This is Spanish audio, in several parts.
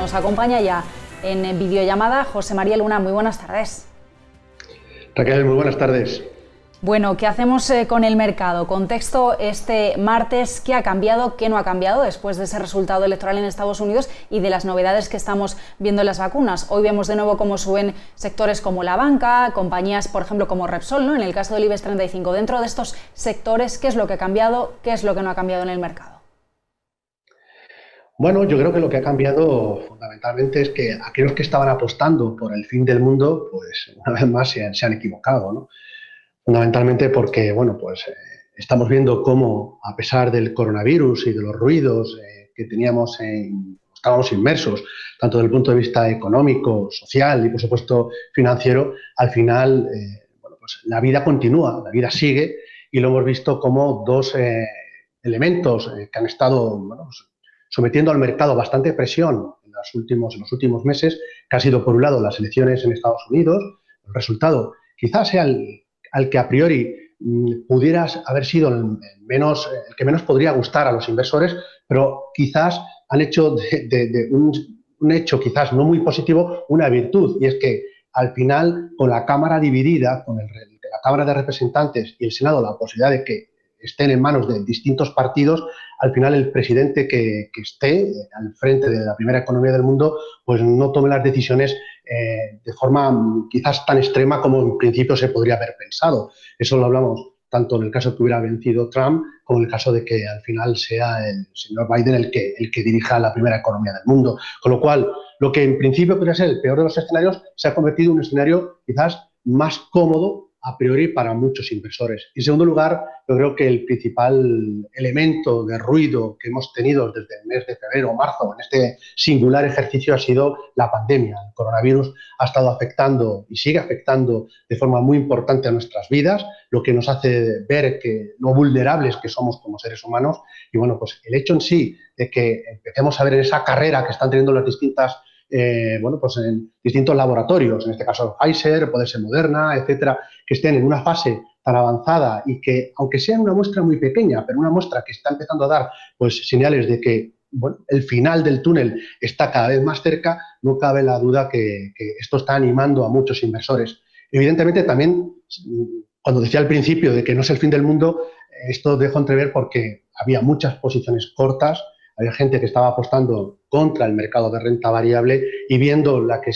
Nos acompaña ya en videollamada José María Luna. Muy buenas tardes. Raquel, muy buenas tardes. Bueno, ¿qué hacemos con el mercado? Contexto este martes, ¿qué ha cambiado, qué no ha cambiado después de ese resultado electoral en Estados Unidos y de las novedades que estamos viendo en las vacunas? Hoy vemos de nuevo cómo suben sectores como la banca, compañías, por ejemplo, como Repsol, ¿no? En el caso del IBEX 35. Dentro de estos sectores, ¿qué es lo que ha cambiado, qué es lo que no ha cambiado en el mercado? Bueno, yo creo que lo que ha cambiado fundamentalmente es que aquellos que estaban apostando por el fin del mundo, pues una vez más se han equivocado, ¿no? Fundamentalmente porque, bueno, pues estamos viendo cómo, a pesar del coronavirus y de los ruidos que estábamos inmersos, tanto desde el punto de vista económico, social y, por supuesto, financiero, al final, bueno, pues la vida continúa, la vida sigue, y lo hemos visto como dos elementos que han estado, bueno, pues, sometiendo al mercado bastante presión en los últimos meses, que ha sido, por un lado, las elecciones en Estados Unidos. El resultado quizás sea al que a priori pudiera haber sido el que menos podría gustar a los inversores, pero quizás han hecho de un hecho quizás no muy positivo una virtud, y es que al final, con la Cámara dividida, con la Cámara de Representantes y el Senado, la posibilidad de que estén en manos de distintos partidos, al final el presidente que esté al frente de la primera economía del mundo, pues no tome las decisiones de forma quizás tan extrema como en principio se podría haber pensado. Eso lo hablamos tanto en el caso de que hubiera vencido Trump como en el caso de que al final sea el señor Biden el que dirija la primera economía del mundo. Con lo cual, lo que en principio podría ser el peor de los escenarios se ha convertido en un escenario quizás más cómodo a priori para muchos inversores. Y en segundo lugar, yo creo que el principal elemento de ruido que hemos tenido desde el mes de febrero o marzo en este singular ejercicio ha sido la pandemia. El coronavirus ha estado afectando y sigue afectando de forma muy importante a nuestras vidas, lo que nos hace ver lo vulnerables que somos como seres humanos. Y bueno, pues el hecho en sí de que empecemos a ver en esa carrera que están teniendo las distintas bueno, pues en distintos laboratorios, en este caso Pfizer, puede ser Moderna, etcétera, que estén en una fase tan avanzada y que, aunque sea una muestra muy pequeña, pero una muestra que está empezando a dar pues señales de que, bueno, el final del túnel está cada vez más cerca, no cabe la duda que esto está animando a muchos inversores. Evidentemente, también, cuando decía al principio de que no es el fin del mundo, esto dejo entrever porque había muchas posiciones cortas. Había gente que estaba apostando contra el mercado de renta variable y viendo lo que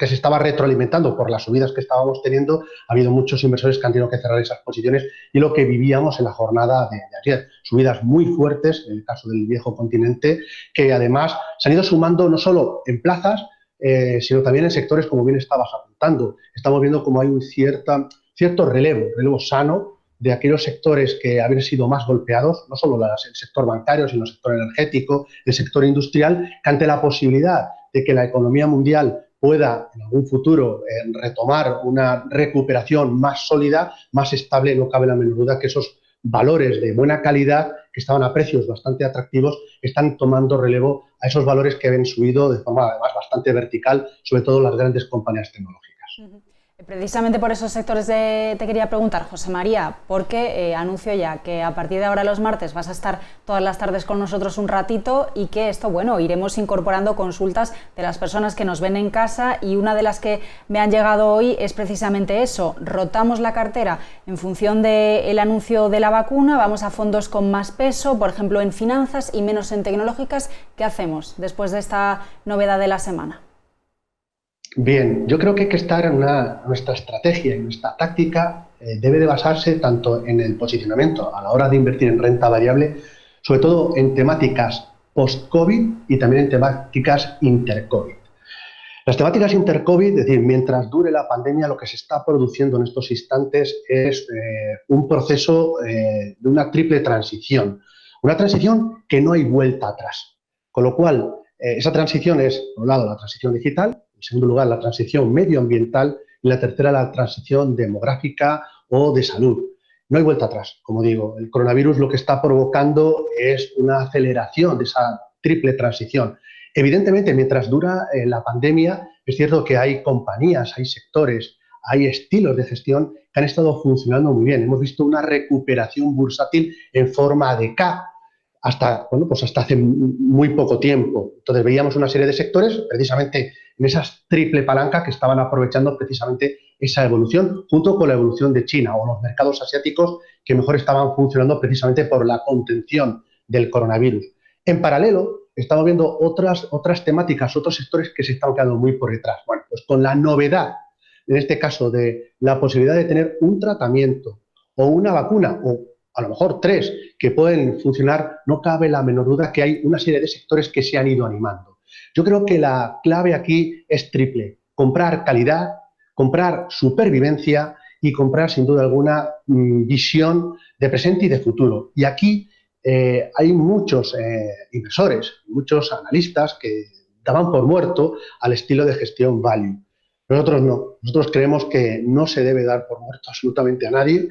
se estaba retroalimentando por las subidas que estábamos teniendo, ha habido muchos inversores que han tenido que cerrar esas posiciones y lo que vivíamos en la jornada de ayer. Subidas muy fuertes, en el caso del viejo continente, que además se han ido sumando no solo en plazas, sino también en sectores, como bien estabas apuntando. Estamos viendo como hay un cierto relevo sano de aquellos sectores que habían sido más golpeados, no solo el sector bancario, sino el sector energético, el sector industrial, que ante la posibilidad de que la economía mundial pueda en algún futuro retomar una recuperación más sólida, más estable, no cabe la menor duda que esos valores de buena calidad, que estaban a precios bastante atractivos, están tomando relevo a esos valores que habían subido de forma además bastante vertical, sobre todo las grandes compañías tecnológicas. Precisamente por esos sectores te quería preguntar, José María, porque anuncio ya que a partir de ahora los martes vas a estar todas las tardes con nosotros un ratito y que esto, bueno, iremos incorporando consultas de las personas que nos ven en casa, y una de las que me han llegado hoy es precisamente eso: rotamos la cartera en función del anuncio de la vacuna, vamos a fondos con más peso, por ejemplo en finanzas y menos en tecnológicas. ¿Qué hacemos después de esta novedad de la semana? Bien, yo creo que hay que estar en nuestra estrategia y nuestra táctica debe de basarse tanto en el posicionamiento a la hora de invertir en renta variable, sobre todo en temáticas post-COVID y también en temáticas inter-COVID. Las temáticas inter-COVID, es decir, mientras dure la pandemia, lo que se está produciendo en estos instantes es un proceso de una triple transición. Una transición que no hay vuelta atrás. Con lo cual, esa transición es, por un lado, la transición digital, en segundo lugar, la transición medioambiental y la tercera, la transición demográfica o de salud. No hay vuelta atrás, como digo. El coronavirus lo que está provocando es una aceleración de esa triple transición. Evidentemente, mientras dura la pandemia, es cierto que hay compañías, hay sectores, hay estilos de gestión que han estado funcionando muy bien. Hemos visto una recuperación bursátil en forma de K. hasta, bueno, pues hasta hace muy poco tiempo. Entonces veíamos una serie de sectores precisamente en esas triple palanca que estaban aprovechando precisamente esa evolución junto con la evolución de China o los mercados asiáticos que mejor estaban funcionando precisamente por la contención del coronavirus. En paralelo, estamos viendo otras temáticas, otros sectores que se están quedando muy por detrás. Bueno, pues con la novedad, en este caso, de la posibilidad de tener un tratamiento o una vacuna, o a lo mejor tres, que pueden funcionar, no cabe la menor duda que hay una serie de sectores que se han ido animando. Yo creo que la clave aquí es triple: comprar calidad, comprar supervivencia y comprar, sin duda alguna, visión de presente y de futuro. Y aquí hay muchos inversores, muchos analistas que daban por muerto al estilo de gestión value. Nosotros no. Nosotros creemos que no se debe dar por muerto absolutamente a nadie,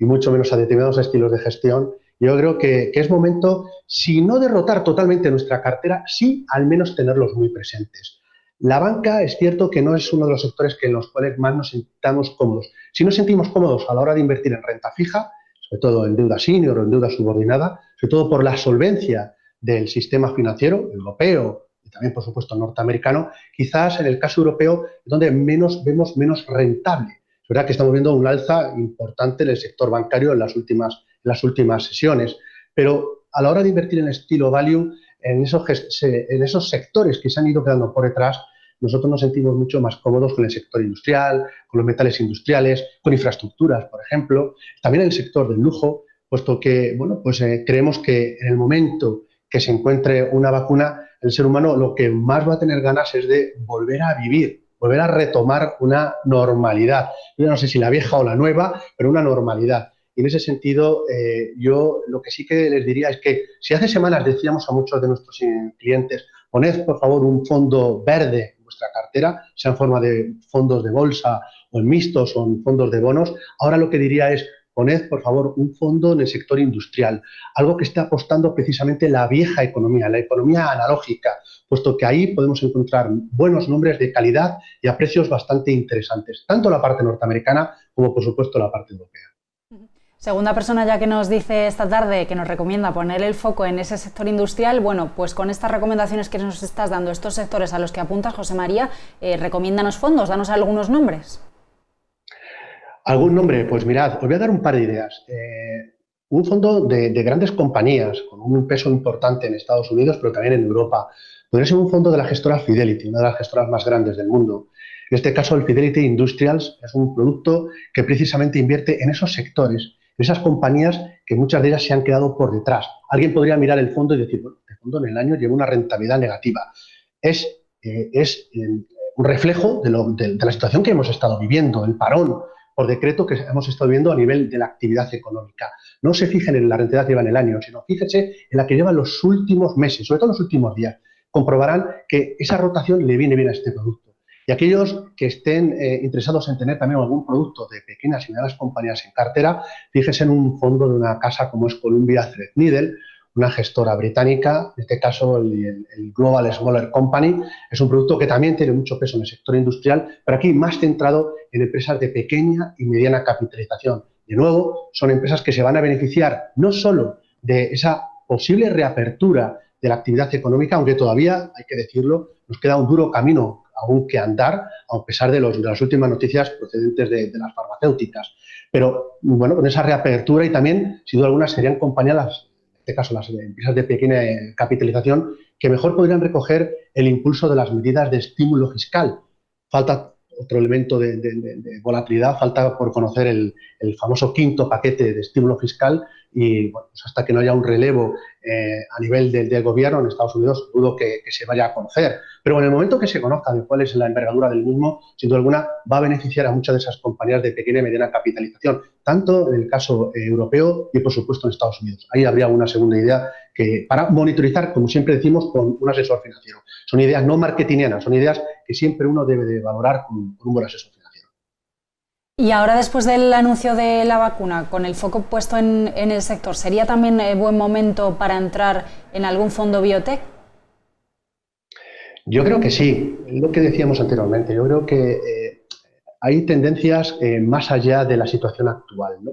y mucho menos a determinados estilos de gestión. Yo creo que es momento, si no derrotar totalmente nuestra cartera, sí al menos tenerlos muy presentes. La banca es cierto que no es uno de los sectores en los cuales más nos sintamos cómodos. Si nos sentimos cómodos a la hora de invertir en renta fija, sobre todo en deuda senior o en deuda subordinada, sobre todo por la solvencia del sistema financiero europeo y también, por supuesto, norteamericano, quizás en el caso europeo es donde vemos menos rentable. Es verdad que estamos viendo un alza importante en el sector bancario en las últimas sesiones, pero a la hora de invertir en estilo value, en esos sectores que se han ido quedando por detrás, nosotros nos sentimos mucho más cómodos con el sector industrial, con los metales industriales, con infraestructuras, por ejemplo, también en el sector del lujo, puesto que, bueno, pues creemos que en el momento que se encuentre una vacuna, el ser humano lo que más va a tener ganas es de volver a vivir, volver a retomar una normalidad. Yo no sé si la vieja o la nueva, pero una normalidad. Y en ese sentido, yo lo que sí que les diría es que si hace semanas decíamos a muchos de nuestros clientes: poned, por favor, un fondo verde en vuestra cartera, sea en forma de fondos de bolsa o en mixtos o en fondos de bonos, ahora lo que diría es: poned, por favor, un fondo en el sector industrial, algo que esté apostando precisamente la vieja economía, la economía analógica, puesto que ahí podemos encontrar buenos nombres de calidad y a precios bastante interesantes, tanto la parte norteamericana como, por supuesto, la parte europea. Segunda persona ya que nos dice esta tarde que nos recomienda poner el foco en ese sector industrial. Bueno, pues con estas recomendaciones que nos estás dando, estos sectores a los que apuntas, José María, recomiéndanos fondos, danos algunos nombres. ¿Algún nombre? Pues mirad, os voy a dar un par de ideas. Un fondo de grandes compañías, con un peso importante en Estados Unidos, pero también en Europa. Podría ser un fondo de la gestora Fidelity, una de las gestoras más grandes del mundo. En este caso, el Fidelity Industrials es un producto que precisamente invierte en esos sectores, en esas compañías que muchas de ellas se han quedado por detrás. Alguien podría mirar el fondo y decir: bueno, este fondo en el año lleva una rentabilidad negativa. Es un reflejo de la situación que hemos estado viviendo, el parón por decreto que hemos estado viendo a nivel de la actividad económica. No se fijen en la rentabilidad que lleva en el año, sino fíjense en la que lleva los últimos meses, sobre todo los últimos días. Comprobarán que esa rotación le viene bien a este producto. Y aquellos que estén interesados en tener también algún producto de pequeñas y medianas compañías en cartera, fíjense en un fondo de una casa como es Columbia Threadneedle, una gestora británica. En este caso, el Global Smaller Company es un producto que también tiene mucho peso en el sector industrial, pero aquí más centrado en empresas de pequeña y mediana capitalización. De nuevo, son empresas que se van a beneficiar no solo de esa posible reapertura de la actividad económica, aunque todavía, hay que decirlo, nos queda un duro camino aún que andar, a pesar de las últimas noticias procedentes de las farmacéuticas. Pero, bueno, con esa reapertura, y también, sin duda alguna, serían compañías, en este caso las empresas de pequeña capitalización, que mejor podrían recoger el impulso de las medidas de estímulo fiscal. Falta otro elemento de volatilidad, falta por conocer el famoso quinto paquete de estímulo fiscal, y bueno, pues hasta que no haya un relevo a nivel del gobierno en Estados Unidos, dudo que se vaya a conocer. Pero en el momento que se conozca de cuál es la envergadura del mismo, sin duda alguna va a beneficiar a muchas de esas compañías de pequeña y mediana capitalización, tanto en el caso europeo y, por supuesto, en Estados Unidos. Ahí habría una segunda idea para monitorizar, como siempre decimos, con un asesor financiero. Son ideas no marketingianas, son ideas que siempre uno debe de valorar con un buen asesor financiero. Y ahora, después del anuncio de la vacuna, con el foco puesto en el sector, ¿sería también buen momento para entrar en algún fondo biotech? Yo creo que sí, lo que decíamos anteriormente. Yo creo que hay tendencias más allá de la situación actual, ¿no?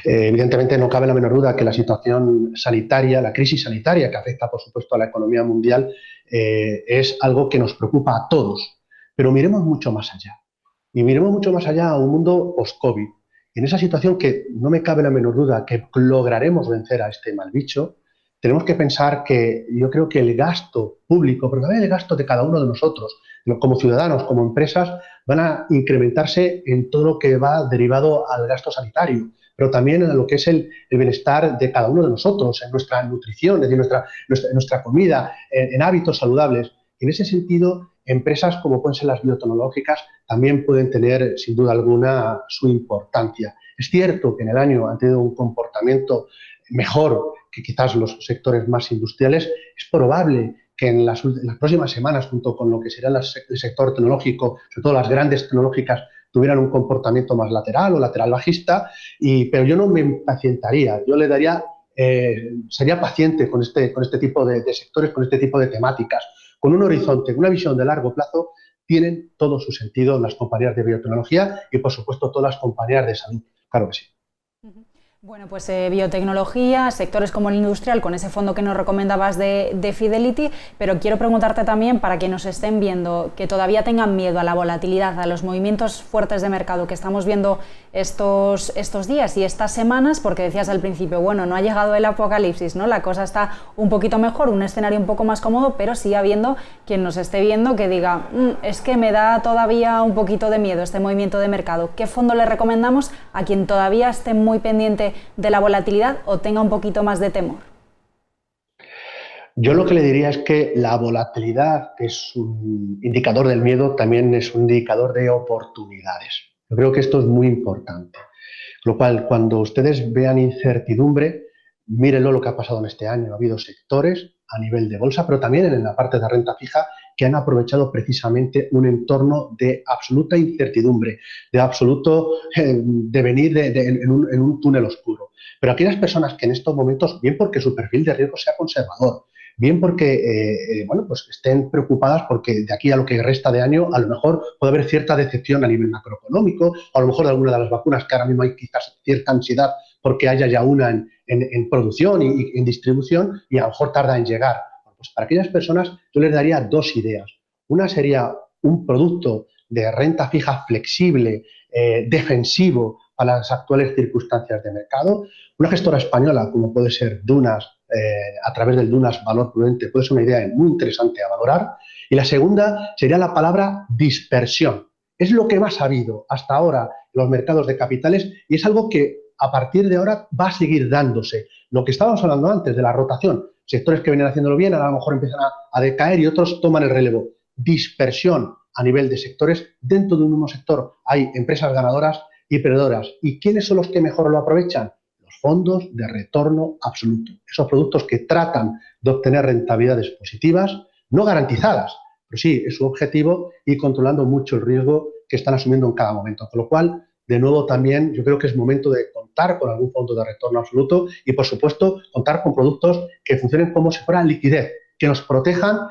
Evidentemente no cabe la menor duda que la situación sanitaria, la crisis sanitaria que afecta por supuesto a la economía mundial es algo que nos preocupa a todos, pero miremos mucho más allá. Y miremos mucho más allá a un mundo post-COVID. En esa situación que no me cabe la menor duda que lograremos vencer a este mal bicho, tenemos que pensar que yo creo que el gasto público, pero también el gasto de cada uno de nosotros, como ciudadanos, como empresas, van a incrementarse en todo lo que va derivado al gasto sanitario, pero también en lo que es el bienestar de cada uno de nosotros, en nuestra nutrición, es decir, nuestra comida, en hábitos saludables. En ese sentido, empresas como pueden ser las biotecnológicas también pueden tener, sin duda alguna, su importancia. Es cierto que en el año han tenido un comportamiento mejor que quizás los sectores más industriales. Es probable que en las próximas semanas, junto con lo que será el sector tecnológico, sobre todo las grandes tecnológicas, tuvieran un comportamiento más lateral o lateral bajista, pero yo no me impacientaría, yo le daría, sería paciente con este tipo de sectores, con este tipo de temáticas, con un horizonte, una visión de largo plazo. Tienen todo su sentido las compañías de biotecnología y, por supuesto, todas las compañías de salud. Claro que sí. Bueno, pues biotecnología, sectores como el industrial, con ese fondo que nos recomendabas de Fidelity, pero quiero preguntarte también, para que nos estén viendo, que todavía tengan miedo a la volatilidad, a los movimientos fuertes de mercado que estamos viendo estos días y estas semanas, porque decías al principio, bueno, no ha llegado el apocalipsis, ¿no? La cosa está un poquito mejor, un escenario un poco más cómodo, pero sigue habiendo quien nos esté viendo que diga, es que me da todavía un poquito de miedo este movimiento de mercado. ¿Qué fondo le recomendamos a quien todavía esté muy pendiente de la volatilidad o tenga un poquito más de temor? Yo lo que le diría es que la volatilidad es un indicador del miedo, también es un indicador de oportunidades. Yo creo que esto es muy importante. Con lo cual, cuando ustedes vean incertidumbre, mírenlo lo que ha pasado en este año. Ha habido sectores a nivel de bolsa, pero también en la parte de renta fija, que han aprovechado precisamente un entorno de absoluta incertidumbre, de absoluto devenir en un túnel oscuro. Pero aquellas personas que en estos momentos, bien porque su perfil de riesgo sea conservador, bien porque pues estén preocupadas porque de aquí a lo que resta de año a lo mejor puede haber cierta decepción a nivel macroeconómico, o a lo mejor de alguna de las vacunas, que ahora mismo hay quizás cierta ansiedad porque haya ya una en producción y en distribución y a lo mejor tarda en llegar. Pues para aquellas personas yo les daría dos ideas. Una sería un producto de renta fija flexible, defensivo para las actuales circunstancias de mercado. Una gestora española como puede ser Dunas, a través del Dunas Valor Prudente, puede ser una idea muy interesante a valorar. Y la segunda sería la palabra dispersión. Es lo que más ha habido hasta ahora en los mercados de capitales y es algo que a partir de ahora va a seguir dándose. Lo que estábamos hablando antes de la rotación, sectores que vienen haciéndolo bien, a lo mejor empiezan a decaer y otros toman el relevo. Dispersión a nivel de sectores. Dentro de un mismo sector hay empresas ganadoras y perdedoras. ¿Y quiénes son los que mejor lo aprovechan? Los fondos de retorno absoluto. Esos productos que tratan de obtener rentabilidades positivas, no garantizadas, pero sí es su objetivo, y controlando mucho el riesgo que están asumiendo en cada momento. Con lo cual, de nuevo, también yo creo que es momento de contar con algún fondo de retorno absoluto y, por supuesto, contar con productos que funcionen como si fueran liquidez, que nos protejan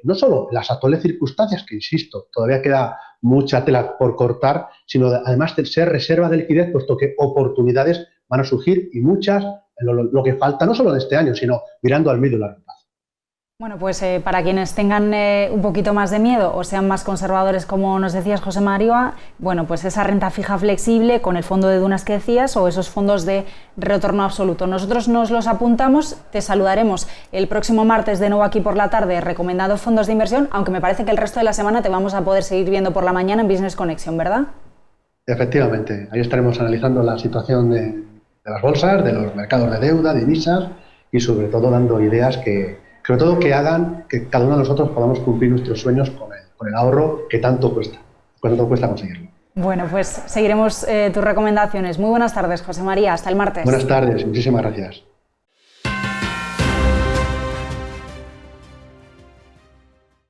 no solo las actuales circunstancias, que insisto, todavía queda mucha tela por cortar, sino además de ser reserva de liquidez, puesto que oportunidades van a surgir y muchas, lo que falta no solo en este año, sino mirando al medio y largo plazo. Bueno, pues para quienes tengan un poquito más de miedo o sean más conservadores, como nos decías, José María, bueno, pues esa renta fija flexible con el fondo de Dunas que decías o esos fondos de retorno absoluto. Nosotros nos los apuntamos, te saludaremos el próximo martes de nuevo aquí por la tarde recomendando fondos de inversión, aunque me parece que el resto de la semana te vamos a poder seguir viendo por la mañana en Business Connection, ¿verdad? Efectivamente, ahí estaremos analizando la situación de las bolsas, de los mercados de deuda, de divisas y sobre todo dando ideas que sobre todo que hagan que cada uno de nosotros podamos cumplir nuestros sueños con el ahorro que tanto cuesta conseguirlo. Bueno, pues seguiremos tus recomendaciones. Muy buenas tardes, José María. Hasta el martes. Buenas tardes. Muchísimas gracias.